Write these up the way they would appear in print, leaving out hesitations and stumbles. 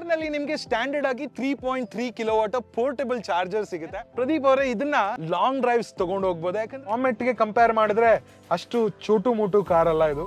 ಕಾರ್ನಲ್ಲಿ ನಿಮಗೆ ಸ್ಟ್ಯಾಂಡರ್ಡ್ ಆಗಿ 3.3 ಕಿಲೋವಾಟ್ ಪೋರ್ಟಬಲ್ ಚಾರ್ಜರ್ ಸಿಗುತ್ತೆ. ಪ್ರದೀಪ್ ಅವರೇ, ಇದನ್ನ ಲಾಂಗ್ ಡ್ರೈವ್ಸ್ ತಗೊಂಡು ಹೋಗ್ಬೋದು. ಯಾಕಂದ್ರೆ ಕಾಮೆಟ್ಗೆ ಕಂಪೇರ್ ಮಾಡಿದ್ರೆ ಅಷ್ಟು ಚೋಟು ಮೂಟು ಕಾರ್ ಅಲ್ಲ ಇದು.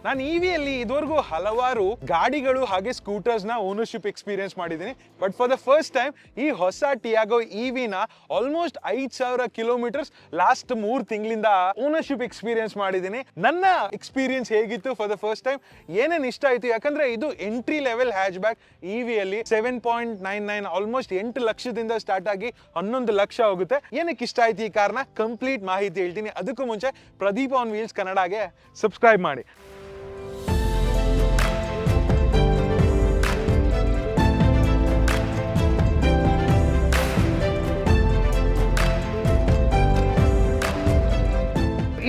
ನಾನು ಇವಿಯಲ್ಲಿ ಇದುವರೆಗೂ ಹಲವಾರು ಗಾಡಿಗಳು ಹಾಗೆ ಸ್ಕೂಟರ್ಸ್ ನ ಓನರ್ಶಿಪ್ ಎಕ್ಸ್ಪೀರಿಯನ್ಸ್ ಮಾಡಿದ್ದೀನಿ. But for the first time ಈ ಹೊಸ ಟಿಯಾಗೋ ಇವಿನ ಆಲ್ಮೋಸ್ಟ್ 5,000 ಕಿಲೋಮೀಟರ್ಸ್ ಲಾಸ್ಟ್ 3 ತಿಂಗಳಿಂದ ಓನರ್ಶಿಪ್ ಎಕ್ಸ್ಪೀರಿಯನ್ಸ್ ಮಾಡಿದ್ದೀನಿ. ನನ್ನ ಎಕ್ಸ್ಪೀರಿಯನ್ಸ್ ಹೇಗಿತ್ತು ಫಾರ್ ದ ಫಸ್ಟ್ ಟೈಮ್, ಏನೇನು ಇಷ್ಟ ಆಯ್ತು, ಯಾಕಂದ್ರೆ ಇದು ಎಂಟ್ರಿ ಲೆವೆಲ್ ಹ್ಯಾಚ್ ಬ್ಯಾಕ್. ಇವಿಯಲ್ಲಿ 7.99 ಆಲ್ಮೋಸ್ಟ್ 8 ಲಕ್ಷದಿಂದ ಸ್ಟಾರ್ಟ್ ಆಗಿ 11 ಲಕ್ಷ ಹೋಗುತ್ತೆ. ಏನಕ್ಕೆ ಇಷ್ಟ ಆಯ್ತು ಈ ಕಾರ್ನ ಕಂಪ್ಲೀಟ್ ಮಾಹಿತಿ ಹೇಳ್ತೀನಿ. ಅದಕ್ಕೂ ಮುಂಚೆ ಪ್ರದೀಪ್ ಆನ್ ವೀಲ್ಸ್ ಕನ್ನಡಗೆ ಸಬ್ಸ್ಕ್ರೈಬ್ ಮಾಡಿ.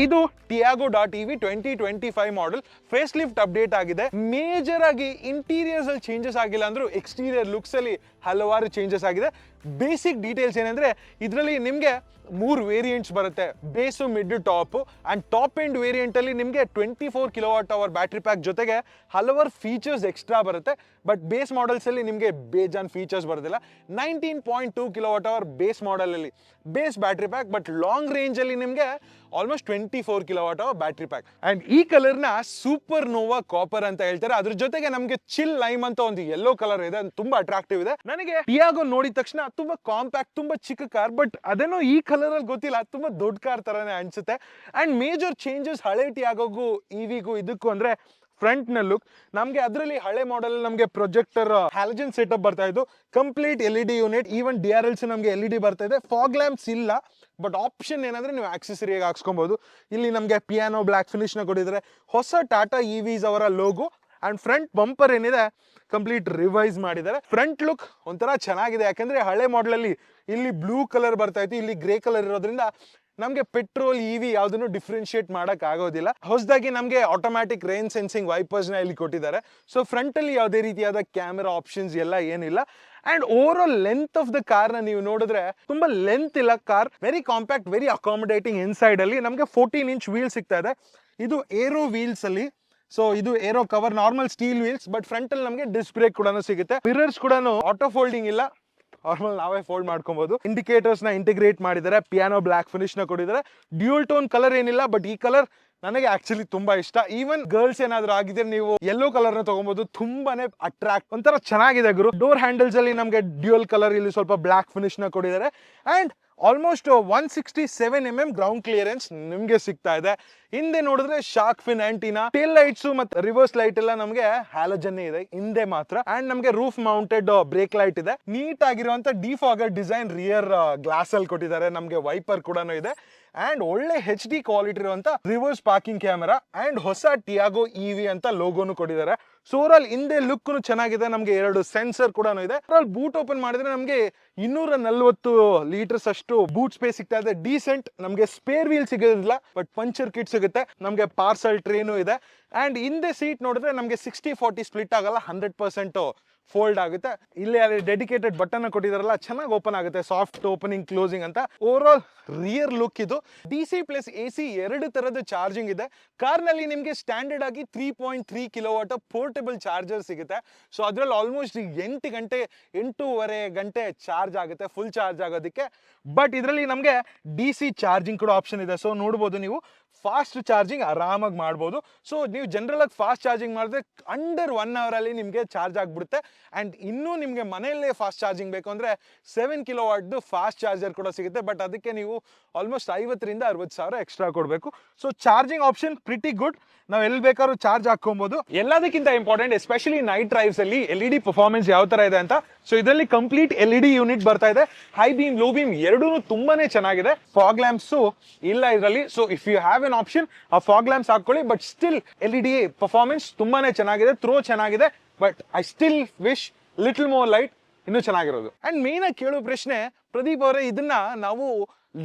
ಇದು Tiago.ev 2025 model facelift update ಆಗಿದೆ. ಮೇಜರ್ ಆಗಿ ಇಂಟೀರಿಯರ್ಸ್ ಅಲ್ಲಿ ಚೇಂಜಸ್ ಆಗಿಲ್ಲ ಅಂದ್ರೂ ಎಕ್ಸ್ಟೀರಿಯರ್ ಲುಕ್ಸ್ ಅಲ್ಲಿ ಹಲವಾರು ಚೇಂಜಸ್ ಆಗಿದೆ. ಬೇಸಿಕ್ ಡೀಟೇಲ್ಸ್ ಏನಂದ್ರೆ ಇದರಲ್ಲಿ ನಿಮಗೆ 3 ವೇರಿಯಂಟ್ಸ್ ಬರುತ್ತೆ, base, mid, top. And top end variant ಅಲ್ಲಿ ನಿಮಗೆ 24 ಕಿಲೋವಾಟ್ ಅವರ್ ಬ್ಯಾಟ್ರಿ ಪ್ಯಾಕ್ ಜೊತೆಗೆ ಹಲವಾರು ಫೀಚರ್ಸ್ ಎಕ್ಸ್ಟ್ರಾ ಬರುತ್ತೆ. ಬಟ್ ಬೇಸ್ ಮಾಡೆಲ್ಸ್ ಅಲ್ಲಿ ನಿಮಗೆ ಬೇಜಾನ್ ಫೀಚರ್ಸ್ ಬರೋದಿಲ್ಲ. 19.2 ಕಿಲೋವಾಟ್ ಅವರ್ ಬೇಸ್ ಮಾಡೆಲ್ ಅಲ್ಲಿ base battery pack, but long range ಅಲ್ಲಿ ನಿಮಗೆ almost 24 kilowatt hour battery pack. And ಈ ಕಲರ್ ನ ಸೂಪರ್ ನೋವಾ ಕಾಪರ್ ಅಂತ ಹೇಳ್ತಾರೆ. ಅದ್ರ ಜೊತೆಗೆ ನಮಗೆ ಚಿಲ್ ಲೈಮ್ ಅಂತ ಒಂದು ಯೆಲ್ಲೋ ಕಲರ್ ಇದೆ, ತುಂಬಾ ಅಟ್ರಾಕ್ಟಿವ್ ಇದೆ. ನನಗೆ ಟಿಯಾಗೋ ನೋಡಿದ ತಕ್ಷಣ ತುಂಬಾ ಕಾಂಪ್ಯಾಕ್ಟ್, ತುಂಬಾ ಚಿಕ್ಕ ಕಾರ್, ಬಟ್ ಅದೇನೋ ಈ ಕಲರ್ ಅಲ್ಲಿ ಗೊತ್ತಿಲ್ಲ, ತುಂಬಾ ದೊಡ್ಡ ಕಾರ್ ತರಾನೇ ಅನ್ಸುತ್ತೆ. ಅಂಡ್ ಮೇಜರ್ ಚೇಂಜಸ್ ಹಳೆ ಟಿಯಾಗೋಗೂ ಇವಿಗೂ ಇದಕ್ಕೂ ಅಂದ್ರೆ ಫ್ರಂಟ್ ನ ಲುಕ್. ನಮಗೆ ಅದರಲ್ಲಿ ಹಳೆ ಮಾಡೆಲ್ ನಮಗೆ ಪ್ರೊಜೆಕ್ಟರ್ ಹ್ಯಾಲಜನ್ ಸೆಟಪ್ ಬರ್ತಾ ಇದ್ದು, complete LED unit, even DRLs ನಮಗೆ LED ಬರ್ತಾ ಇದೆ. ಫಾಗ್ ಲ್ಯಾಂಪ್ಸ್ ಇಲ್ಲ, ಬಟ್ ಆಪ್ಷನ್ ಏನಂದ್ರೆ ನೀವು ಆಕ್ಸೆಸರಿಯಾಗಿ ಹಾಕ್ಸ್ಕೊಬಹುದು. ಇಲ್ಲಿ ನಮಗೆ ಪಿಯಾನೋ ಬ್ಲಾಕ್ ಫಿನಿಶ್ ನ ಕೊಟ್ಟಿದ್ದಾರೆ. ಹೊಸ ಟಾಟಾ EVs ಅವರ ಲೋಗೋ. ಅಂಡ್ ಫ್ರಂಟ್ ಬಂಪರ್ ಏನಿದೆ ಕಂಪ್ಲೀಟ್ ರಿವೈಸ್ ಮಾಡಿದ್ದಾರೆ. ಫ್ರಂಟ್ ಲುಕ್ ಒಂಥರ ಚೆನ್ನಾಗಿದೆ, ಯಾಕಂದ್ರೆ ಹಳೆ ಮಾಡೆಲ್ ಅಲ್ಲಿ ಇಲ್ಲಿ ಬ್ಲೂ ಕಲರ್ ಬರ್ತಾ ಇತ್ತು, ಇಲ್ಲಿ ಗ್ರೇ ಕಲರ್ ಇರೋದ್ರಿಂದ ನಮಗೆ ಪೆಟ್ರೋಲ್ ಇವಿ ಯಾವ್ದನ್ನು ಡಿಫ್ರೆನ್ಶಿಯೇಟ್ ಮಾಡಕ್ ಆಗೋದಿಲ್ಲ. ಹೊಸದಾಗಿ ನಮಗೆ ಆಟೋಮ್ಯಾಟಿಕ್ ರೈನ್ ಸೆನ್ಸಿಂಗ್ ವೈಪರ್ಸ್ ನ ಇಲ್ಲಿ ಕೊಟ್ಟಿದ್ದಾರೆ. ಸೊ ಫ್ರಂಟ್ ಅಲ್ಲಿ ಯಾವುದೇ ರೀತಿಯಾದ ಕ್ಯಾಮೆರಾ ಆಪ್ಷನ್ಸ್ ಎಲ್ಲ ಏನಿಲ್ಲ. And overall length of the car ನ ನೀವು ನೋಡಿದ್ರೆ ತುಂಬಾ ಲೆಂತ್ ಇಲ್ಲ car, very compact, very accommodating. Inside ಅಲ್ಲಿ ನಮಗೆ 14 ಇಂಚ್ ವೀಲ್ ಸಿಗ್ತಾ ಇದೆ. ಇದು ಏರೋ ವೀಲ್ಸ್ ಅಲ್ಲಿ, ಸೊ ಇದು aero cover, normal steel wheels, but front ಅಲ್ಲಿ ನಮಗೆ ಡಿಸ್ಕ್ ಬ್ರೇಕ್ ಕೂಡ ಸಿಗುತ್ತೆ. ಮಿರರ್ಸ್ ಕೂಡ ಆಟೋ ಫೋಲ್ಡಿಂಗ್ ಇಲ್ಲ, ನಾರ್ಮಲ್ ನಾವೇ ಫೋಲ್ಡ್ ಮಾಡ್ಕೊಬಹುದು. ಇಂಡಿಕೇಟರ್ಸ್ ನ ಇಂಟಿಗ್ರೇಟ್ ಮಾಡಿದ್ದಾರೆ, ಪಿಯಾನೋ ಬ್ಲಾಕ್ ಫಿನಿಶ್ ನ ಕೊಟ್ಟಿದ್ದಾರೆ. ಡ್ಯೂಯಲ್ ಟೋನ್ ಕಲರ್ ಏನಿಲ್ಲ, ಬಟ್ ಈ ಕಲರ್ ನನಗೆ ಆಕ್ಚುಲಿ ತುಂಬಾ ಇಷ್ಟ. ಈವನ್ ಗರ್ಲ್ಸ್ ಏನಾದ್ರು ಆಗಿದ್ರೆ ನೀವು ಯೆಲ್ಲೋ ಕಲರ್ ನ ತಗೊಬಹುದು, ತುಂಬಾನೇ ಅಟ್ರಾಕ್ಟ್, ಒಂಥರ ಚೆನ್ನಾಗಿದೆ ಗುರು. ಡೋರ್ ಹ್ಯಾಂಡಲ್ಸ್ ಅಲ್ಲಿ ನಮಗೆ ಡ್ಯೂಯಲ್ ಕಲರ್, ಇಲ್ಲಿ ಸ್ವಲ್ಪ ಬ್ಲಾಕ್ ಫಿನಿಶ್ ನ ಕೊಟ್ಟಿದ್ದಾರೆ. And almost 167 mm ground clearance ನಿಮ್ಗೆ ಸಿಗ್ತಾ ಇದೆ. ಹಿಂದೆ ನೋಡಿದ್ರೆ shark fin antenna, tail lights ಮತ್ತೆ ರಿವರ್ಸ್ ಲೈಟ್ ಎಲ್ಲ ನಮಗೆ ಹ್ಯಾಲಜನ್ ಇದೆ ಹಿಂದೆ ಮಾತ್ರ. ಅಂಡ್ ನಮಗೆ ರೂಫ್ ಮೌಂಟೆಡ್ ಬ್ರೇಕ್ ಲೈಟ್ ಇದೆ. ನೀಟ್ ಆಗಿರುವಂತ ಡಿಫಾಗರ್ ಡಿಸೈನ್ ರಿಯರ್ ಗ್ಲಾಸ್ ಅಲ್ಲಿ ಕೊಟ್ಟಿದ್ದಾರೆ. ನಮಗೆ ವೈಪರ್ ಕೂಡ ಇದೆ. ಅಂಡ್ ಒಳ್ಳೆ HD ಕ್ವಾಲಿಟಿ ಇರುವಂತ ರಿವರ್ಸ್ ಪಾರ್ಕಿಂಗ್ ಕ್ಯಾಮೆರಾ. ಅಂಡ್ ಹೊಸ ಟಿಯಾಗೋ EV ಅಂತ ಲೋಗೋನು ಕೊಟ್ಟಿದ್ದಾರೆ. ಸೊ ಓವರ್ ಆಲ್ ಹಿಂದೆ ಲುಕ್ ಚೆನ್ನಾಗಿದೆ. ನಮಗೆ 2 ಸೆನ್ಸರ್ ಕೂಡ ಇದೆ. ಬೂಟ್ ಓಪನ್ ಮಾಡಿದ್ರೆ ನಮಗೆ 240 ಲೀಟರ್ಸ್ ಅಷ್ಟು ಬೂಟ್ ಸ್ಪೇಸ್ ಸಿಗ್ತಾ ಇದೆ. ಡೀಸೆಂಟ್. ನಮಗೆ ಸ್ಪೇರ್ ವೀಲ್ ಸಿಗೋದಿಲ್ಲ, ಬಟ್ ಪಂಚರ್ ಕಿಟ್ ಸಿಗುತ್ತೆ. ನಮಗೆ ಪಾರ್ಸಲ್ ಟ್ರೇನು ಇದೆ. ಅಂಡ್ ಹಿಂದೆ ಸೀಟ್ ನೋಡಿದ್ರೆ ನಮಗೆ 60-40 ಸ್ಪ್ಲಿಟ್ ಆಗಲ್ಲ, 100% ಫೋಲ್ಡ್ ಆಗುತ್ತೆ. ಇಲ್ಲಿ ಡೆಡಿಕೇಟೆಡ್ ಬಟನ್ ಕೊಟ್ಟಿದಾರಲ್ಲ, ಚೆನ್ನಾಗಿ ಓಪನ್ ಆಗುತ್ತೆ, ಸಾಫ್ಟ್ ಓಪನಿಂಗ್ ಕ್ಲೋಸಿಂಗ್ ಅಂತ. ಓವರ್ ಆಲ್ ರಿಯರ್ ಲುಕ್ ಇದು. DC ಪ್ಲಸ್ AC 2 ತರದ ಚಾರ್ಜಿಂಗ್ ಇದೆ. ಕಾರ್ನಲ್ಲಿ ನಿಮಗೆ ಸ್ಟ್ಯಾಂಡರ್ಡ್ ಆಗಿ 3.3 ಕಿಲೋವಾಟ್ ಪೋರ್ಟಬಲ್ ಚಾರ್ಜರ್ ಸಿಗುತ್ತೆ. ಸೊ ಅದ್ರಲ್ಲಿ ಆಲ್ಮೋಸ್ಟ್ 8.5 ಗಂಟೆ ಚಾರ್ಜ್ ಆಗುತ್ತೆ ಫುಲ್ ಚಾರ್ಜ್ ಆಗೋದಕ್ಕೆ. ಬಟ್ ಇದರಲ್ಲಿ ನಮಗೆ DC ಚಾರ್ಜಿಂಗ್ ಕೂಡ ಆಪ್ಷನ್ ಇದೆ. ಸೊ ನೋಡ್ಬೋದು ನೀವು, ಫಾಸ್ಟ್ ಚಾರ್ಜಿಂಗ್ ಆರಾಮಾಗಿ ಮಾಡ್ಬೋದು. ಸೊ ನೀವು ಜನರಲ್ ಆಗಿ ಫಾಸ್ಟ್ ಚಾರ್ಜಿಂಗ್ ಮಾಡಿದ್ರೆ ಅಂಡರ್ 1 hour ಅಲ್ಲಿ ನಿಮಗೆ ಚಾರ್ಜ್ ಆಗ್ಬಿಡುತ್ತೆ. ಅಂಡ್ ಇನ್ನೂ ನಿಮಗೆ ಮನೆಯಲ್ಲೇ ಫಾಸ್ಟ್ ಚಾರ್ಜಿಂಗ್ ಬೇಕು ಅಂದ್ರೆ 7 ಕಿಲೋವಾಟ್ ಫಾಸ್ಟ್ ಚಾರ್ಜರ್ ಕೂಡ ಸಿಗುತ್ತೆ. ಬಟ್ ಅದಕ್ಕೆ ನೀವು ಆಲ್ಮೋಸ್ಟ್ 50,000 to 60,000 ಎಕ್ಸ್ಟ್ರಾ ಕೊಡಬೇಕು. So charging option pretty good, ನಾವು ಎಲ್ಲಿ ಬೇಕಾದ್ರೂ ಚಾರ್ಜ್ ಹಾಕೊಬಹುದು. ಎಲ್ಲದಕ್ಕಿಂತ ಇಂಪಾರ್ಟೆಂಟ್, ಎಸ್ಪೆಷಲಿ ನೈಟ್ ಡ್ರೈವ್ಸ್ ಅಲ್ಲಿ LED ಪರ್ಫಾರ್ಮೆನ್ಸ್ ಯಾವ ತರ ಇದೆ ಅಂತ. ಸೊ ಇದರಲ್ಲಿ ಕಂಪ್ಲೀಟ್ LED ಯೂನಿಟ್ ಬರ್ತಾ ಇದೆ. ಹೈ ಬೀಮ್, ಲೋ ಬೀಮ್ ಎರಡೂ ತುಂಬಾನೇ ಚೆನ್ನಾಗಿದೆ. ಫಾಗ್ ಲ್ಯಾಂಪ್ಸ್ ಇಲ್ಲ ಇದರಲ್ಲಿ. So if you have an option, ಆ ಫಾಗ್ ಲ್ಯಾಂಪ್ಸ್ ಹಾಕೊಳ್ಳಿ. ಬಟ್ ಸ್ಟಿಲ್ LED ಪರ್ಫಾರ್ಮೆನ್ಸ್ ತುಂಬಾನೇ ಚೆನ್ನಾಗಿದೆ, ಥ್ರೋ ಚೆನ್ನಾಗಿದೆ. But I still wish little more light ಇನ್ನೂ ಚೆನ್ನಾಗಿರೋದು. ಅಂಡ್ ಮೇನ್ ಆಗಿ ಕೇಳೋ ಪ್ರಶ್ನೆ, ಪ್ರದೀಪ್ ಅವರೇ ಇದನ್ನ ನಾವು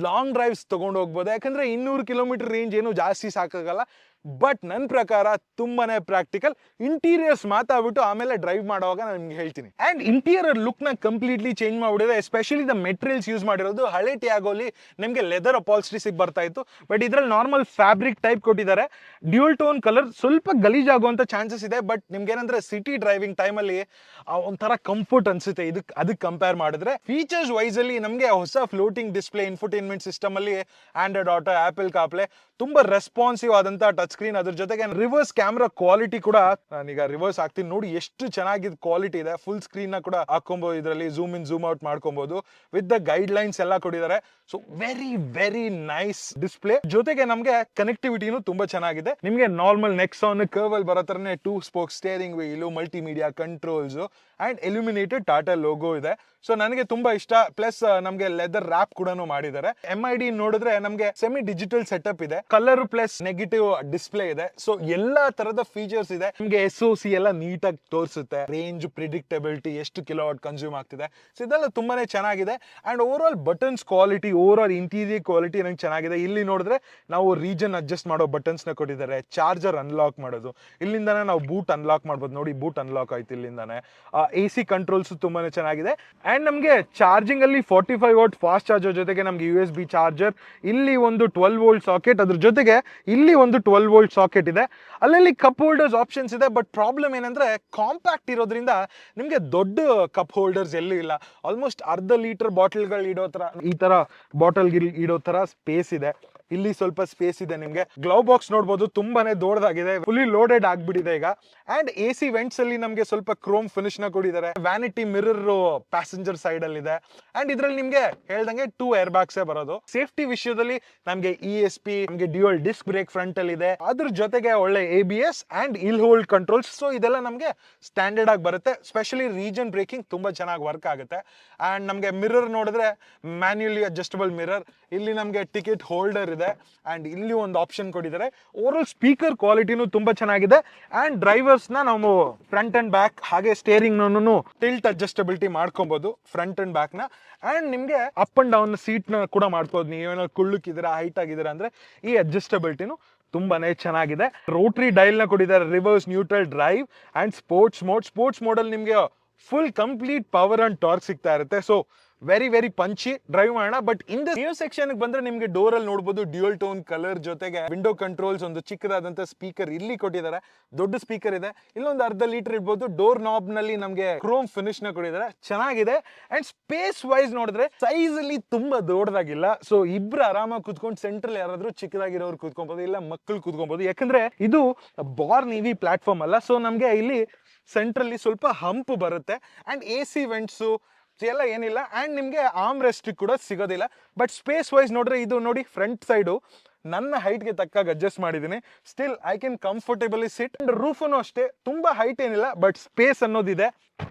ಲಾಂಗ್ ಡ್ರೈವ್ಸ್ ತಗೊಂಡು ಹೋಗ್ಬೋದು, ಯಾಕಂದ್ರೆ 200 ಕಿಲೋಮೀಟರ್ ರೇಂಜ್ ಏನು ಜಾಸ್ತಿ ಸಾಕಾಗಲ್ಲ. ಬಟ್ ನನ್ನ ಪ್ರಕಾರ ತುಂಬಾನೇ ಪ್ರಾಕ್ಟಿಕಲ್. ಇಂಟೀರಿಯರ್ಸ್ ಮಾತಾಡ್ಬಿಟ್ಟು ಆಮೇಲೆ ಡ್ರೈವ್ ಮಾಡುವಾಗ ನಾನು ನಿಮ್ಗೆ ಹೇಳ್ತೀನಿ. ಅಂಡ್ ಇಂಟೀರಿಯರ್ ಲುಕ್ ನ ಕಂಪ್ಲೀಟ್ಲಿ ಚೇಂಜ್ ಮಾಡಿದೆ. ಎಸ್ಪೆಷಲಿ ದ ಮೆಟೀರಿಯಲ್ಸ್ ಯೂಸ್ ಮಾಡಿರೋದು ಹಳೆ ಟಿಯಾಗೋಲಿ ನಿಮಗೆ ಲೆದರ್ ಅಪಾಲ್ಸ್ಟ್ರಿ ಸಿಗ್ ಬರ್ತಾ ಇತ್ತು, ಬಟ್ ಇದ್ರಲ್ಲಿ ನಾರ್ಮಲ್ ಫ್ಯಾಬ್ರಿಕ್ ಟೈಪ್ ಕೊಟ್ಟಿದ್ದಾರೆ. ಡ್ಯೂಲ್ ಟೋನ್ ಕಲರ್ ಸ್ವಲ್ಪ ಗಲೀಜಾಗುವಂತ ಚಾನ್ಸಸ್ ಇದೆ, ಬಟ್ ನಿಮ್ಗೆ ಏನಂದ್ರೆ ಸಿಟಿ ಡ್ರೈವಿಂಗ್ ಟೈಮಲ್ಲಿ ಒಂಥರ ಕಂಫರ್ಟ್ ಅನ್ಸುತ್ತೆ ಅದಕ್ಕೆ ಕಂಪೇರ್ ಮಾಡಿದ್ರೆ. ಫೀಚರ್ಸ್ ವೈಸ್ ಅಲ್ಲಿ ನಮಗೆ ಹೊಸ ಫ್ಲೋಟಿಂಗ್ ಡಿಸ್ಪ್ಲೇ, ಇನ್ಫೋಟೈನ್ಮೆಂಟ್ ಸಿಸ್ಟಮ್ ಅಲ್ಲಿ ಆಂಡ್ರಾಯ್ಡ್ ಆಟೋ, ಆಪಲ್ ಕಾರ್ಪ್ಲೇ, ತುಂಬಾ ರೆಸ್ಪಾನ್ಸಿವ್ ಆದಂತ ಟಚ್ ಸ್ಕ್ರೀನ್. ಅದ್ರ ಜೊತೆಗೆ ರಿವರ್ಸ್ ಕ್ಯಾಮ್ರಾ ಕ್ವಾಲಿಟಿ ಕೂಡ, ನಾನೀಗ ರಿವರ್ಸ್ ಹಾಕ್ತೀನಿ ನೋಡಿ ಎಷ್ಟು ಚೆನ್ನಾಗಿದ್ ಕ್ವಾಲಿಟಿ ಇದೆ. ಫುಲ್ ಸ್ಕ್ರೀನ್ ನ ಕೂಡ ಹಾಕೊಬಹುದು, ಇದರಲ್ಲಿ ಝೂಮ್ ಇನ್ ಝೂಮ್ ಔಟ್ ಮಾಡ್ಕೊಬಹುದು. ವಿತ್ ದ ಗೈಡ್ ಲೈನ್ಸ್ ಎಲ್ಲ ಕೊಟ್ಟಿದ್ದಾರೆ. So very very nice display. ಜೊತೆಗೆ ನಮಗೆ ಕನೆಕ್ಟಿವಿಟಿನೂ ತುಂಬಾ ಚೆನ್ನಾಗಿದೆ. ನಿಮಗೆ ನಾರ್ಮಲ್ ನೆಕ್ಸಾನ್ ಕರ್ವ್ ಅಲ್ಲಿ ಬರೋ ತರನೇ 2 spoke steering wheel, multimedia controls and illuminated Tata logo ಇದೆ. ಸೊ ನನಗೆ ತುಂಬಾ ಇಷ್ಟ. ಪ್ಲಸ್ ನಮಗೆ ಲೆದರ್ ರ್ಯಾಪ್ ಕೂಡ ಮಾಡಿದ್ದಾರೆ. MID ನೋಡಿದ್ರೆ ನಮಗೆ ಸೆಮಿ ಡಿಜಿಟಲ್ ಸೆಟಪ್ ಇದೆ, ಕಲರ್ ಪ್ಲಸ್ ನೆಗೆಟಿವ್ ಡಿಸ್ಪ್ಲೇ ಇದೆ. ಸೊ ಎಲ್ಲಾ ತರದ ಫೀಚರ್ಸ್ ಇದೆ. ನಿಮಗೆ SOC ಎಲ್ಲ ನೀಟಾಗಿ ತೋರಿಸುತ್ತೆ, ರೇಂಜ್ ಪ್ರಿಡಿಕ್ಟಬಿಲಿಟಿ, ಎಷ್ಟು ಕಿಲೋವಾಟ್ ಕನ್ಸ್ಯೂಮ್ ಆಗ್ತಿದೆ. ಸೊ ಇದೆಲ್ಲ ತುಂಬಾನೇ ಚೆನ್ನಾಗಿದೆ. And over all buttons quality, over all interior quality ನಂಗೆ ಚೆನ್ನಾಗಿದೆ. ಇಲ್ಲಿ ನೋಡಿದ್ರೆ ನಾವು ರೀಜನ್ ಅಡ್ಜಸ್ಟ್ ಮಾಡೋ ಬಟನ್ಸ್ ನ ಕೊಟ್ಟಿದ್ದಾರೆ, ಚಾರ್ಜರ್ ಅನ್ಲಾಕ್ ಮಾಡೋದು, ಇಲ್ಲಿಂದಾನೆ ನಾವು ಬೂಟ್ ಅನ್ಲಾಕ್ ಮಾಡ್ಬೋದು. ನೋಡಿ ಬೂಟ್ ಅನ್ಲಾಕ್ ಆಯ್ತು ಇಲ್ಲಿಂದಾನೆ. AC ಕಂಟ್ರೋಲ್ಸ್ ತುಂಬಾನೇ ಚೆನ್ನಾಗಿದೆ. ಅಂಡ್ ನಮಗೆ ಚಾರ್ಜಿಂಗ್ ಅಲ್ಲಿ 45 ವಾಟ್ ಫಾಸ್ಟ್ ಚಾರ್ಜರ್ ಜೊತೆಗೆ ನಮಗೆ USB ಚಾರ್ಜರ್, ಇಲ್ಲಿ ಒಂದು 12 ವೋಲ್ಟ್ ಸಾಕೆಟ್, ಅದ್ರ ಜೊತೆಗೆ ಇಲ್ಲಿ ಒಂದು 12 ವೋಲ್ಟ್ ಸಾಕೆಟ್ ಇದೆ. ಅಲ್ಲಲ್ಲಿ ಕಪ್ ಹೋಲ್ಡರ್ಸ್ ಆಪ್ಷನ್ಸ್ ಇದೆ. ಬಟ್ ಪ್ರಾಬ್ಲಮ್ ಏನಂದ್ರೆ ಕಾಂಪ್ಯಾಕ್ಟ್ ಇರೋದ್ರಿಂದ ನಿಮಗೆ ದೊಡ್ಡ ಕಪ್ ಹೋಲ್ಡರ್ಸ್ ಎಲ್ಲೂ ಇಲ್ಲ. ಆಲ್ಮೋಸ್ಟ್ ಅರ್ಧ ಲೀಟರ್ ಬಾಟಲ್ಗಳು ಇಡೋ ತರ, ಈ ತರ ಬಾಟಲ್ ಇಡೋ ತರ ಸ್ಪೇಸ್ ಇದೆ. ಇಲ್ಲಿ ಸ್ವಲ್ಪ ಸ್ಪೇಸ್ ಇದೆ. ನಿಮ್ಗೆ ಗ್ಲೌ ಬಾಕ್ಸ್ ನೋಡಬಹುದು, ತುಂಬಾನೇ ದೊಡ್ಡದಾಗಿದೆ, ಫುಲ್ಲಿ ಲೋಡೆಡ್ ಆಗ್ಬಿಟ್ಟಿದೆ ಈಗ. ಅಂಡ್ AC ವೆಂಟ್ಸ್ ಅಲ್ಲಿ ನಮಗೆ ಸ್ವಲ್ಪ ಕ್ರೋಮ್ ಫಿನಿಶ್ ನ ಕೊಟ್ಟಿದ್ದಾರೆ. ವ್ಯಾನಿಟಿ ಮಿರರ್ ಪ್ಯಾಸೆಂಜರ್ ಸೈಡ್ ಅಲ್ಲಿ ಇದೆ. ಅಂಡ್ ಇದ್ರಲ್ಲಿ ನಿಮ್ಗೆ ಹೇಳ್ದಂಗೆ 2 ಏರ್ ಬ್ಯಾಗ್ಸ್ ಬರೋದು. ಸೇಫ್ಟಿ ವಿಷಯದಲ್ಲಿ ನಮ್ಗೆ ESP, ನಮ್ಗೆ ಡ್ಯೂಯಲ್ ಡಿಸ್ಕ್ ಬ್ರೇಕ್ ಫ್ರಂಟ್ ಅಲ್ಲಿ ಇದೆ. ಅದ್ರ ಜೊತೆಗೆ ಒಳ್ಳೆ ABS ಅಂಡ್ ಇಲ್ ಹೋಲ್ಡ್ ಕಂಟ್ರೋಲ್ಸ್. ಸೊ ಇದೆಲ್ಲ ನಮ್ಗೆ ಸ್ಟ್ಯಾಂಡರ್ಡ್ ಆಗಿ ಬರುತ್ತೆ. ಸ್ಪೆಷಲಿ ರೀಜನ್ ಬ್ರೇಕಿಂಗ್ ತುಂಬಾ ಚೆನ್ನಾಗಿ ವರ್ಕ್ ಆಗುತ್ತೆ. ಅಂಡ್ ನಮ್ಗೆ ಮಿರರ್ ನೋಡಿದ್ರೆ ಮ್ಯಾನ್ಯುಯಲಿ ಅಡ್ಜಸ್ಟಬಲ್ ಮಿರರ್, ಇಲ್ಲಿ ನಮ್ಗೆ ಟಿಕೆಟ್ ಹೋಲ್ಡರ್ ಇದೆ. ಅಂಡ್ ಇಲ್ಲಿ ಒಂದು ಆಪ್ಷನ್ ಕೊಟ್ಟಿದ್ದಾರೆ. ಓವರ್ ಸ್ಪೀಕರ್ ಕ್ವಾಲಿಟಿನೂ ತುಂಬಾ ಚೆನ್ನಾಗಿದೆ. ಅಂಡ್ ಡ್ರೈವರ್ಸ್ ನ ನಾವು ಫ್ರಂಟ್ ಅಂಡ್ ಬ್ಯಾಕ್ ಹಾಗೆ ಸ್ಟೇರಿಂಗ್ ಟಿಲ್ಟ್ ಅಡ್ಜಸ್ಟಬಿಲಿಟಿ ಮಾಡ್ಕೊಬಹುದು ಫ್ರಂಟ್ ಅಂಡ್ ಬ್ಯಾಕ್ ನ. ಅಂಡ್ ನಿಮ್ಗೆ ಅಪ್ ಅಂಡ್ ಡೌನ್ ಸೀಟ್ ನ ಕೂಡ ಮಾಡ್ಬೋದು. ನೀವೇನೋ ಕುಳ್ಳುಕಿದ್ದೀರಾ, ಹೈಟ್ ಆಗಿದ್ದೀರಾ ಅಂದ್ರೆ ಈ ಅಡ್ಜಸ್ಟಬಿಲಿಟಿನು ತುಂಬಾನೇ ಚೆನ್ನಾಗಿದೆ. ರೋಟರಿ ಡೈಲ್ ನ ಕೊಟ್ಟಿದ್ದಾರೆ, reverse, neutral, drive and sports mode ಅಲ್ಲಿ ನಿಮ್ಗೆ full complete power and torque ಸಿಗ್ತಾ ಇರುತ್ತೆ. So very very punchy drive ಮಾಡೋಣ. But in the new section ಬಂದ್ರೆ ನಿಮ್ಗೆ ಡೋರ್ ಅಲ್ಲಿ ನೋಡಬಹುದು ಡ್ಯೂಯಲ್ ಟೋನ್ ಕಲರ್ ಜೊತೆಗೆ ವಿಂಡೋ ಕಂಟ್ರೋಲ್ಸ್, ಒಂದು ಚಿಕ್ಕದಾದಂತ ಸ್ಪೀಕರ್ ಇಲ್ಲಿ ಕೊಟ್ಟಿದ್ದಾರೆ, ದೊಡ್ಡ ಸ್ಪೀಕರ್ ಇದೆ. ಇಲ್ಲೊಂದು ಅರ್ಧ ಲೀಟರ್ ಇರ್ಬೋದು. ಡೋರ್ ನಾಬ್ ನಲ್ಲಿ ನಮ್ಗೆ ಕ್ರೋಮ್ ಫಿನಿಶ್ ನ ಕೊಟ್ಟಿದ್ದಾರೆ, ಚೆನ್ನಾಗಿದೆ. ಅಂಡ್ ಸ್ಪೇಸ್ ವೈಸ್ ನೋಡಿದ್ರೆ ಸೈಜ್ ಅಲ್ಲಿ ತುಂಬಾ ದೊಡ್ಡದಾಗಿಲ್ಲ. ಸೊ ಇಬ್ರು ಆರಾಮಾಗಿ ಕುತ್ಕೊಂಡು, ಸೆಂಟ್ರಲ್ ಯಾರಾದ್ರೂ ಚಿಕ್ಕದಾಗಿರೋರು ಕುತ್ಕೊಬಹುದು, ಇಲ್ಲ ಮಕ್ಕಳು ಕುತ್ಕೊಬಹುದು. ಯಾಕಂದ್ರೆ ಇದು ಬಾರ್ನ್ EV ಪ್ಲಾಟ್ಫಾರ್ಮ್ ಅಲ್ಲ. ಸೊ ನಮ್ಗೆ ಇಲ್ಲಿ ಸೆಂಟ್ರಲ್ಲಿ ಸ್ವಲ್ಪ ಹಂಪ್ ಬರುತ್ತೆ. ಅಂಡ್ AC ವೆಂಟ್ಸು ಎಲ್ಲ ಏನಿಲ್ಲ. ಅಂಡ್ ನಿಮ್ಗೆ ಆರ್ಮ್ ರೆಸ್ಟ್ ಕೂಡ ಸಿಗೋದಿಲ್ಲ. ಬಟ್ ಸ್ಪೇಸ್ ವೈಸ್ ನೋಡ್ರೆ ಇದು ನೋಡಿ, ಫ್ರಂಟ್ ಸೈಡು ನನ್ನ ಹೈಟ್ಗೆ ತಕ್ಕಾಗ ಅಡ್ಜಸ್ಟ್ ಮಾಡಿದ್ದೀನಿ. Still I can comfortably sit. And ರೂಫನು ಅಷ್ಟೇ ತುಂಬಾ ಹೈಟ್ ಏನಿಲ್ಲ, ಬಟ್ ಸ್ಪೇಸ್ ಅನ್ನೋದಿದೆ.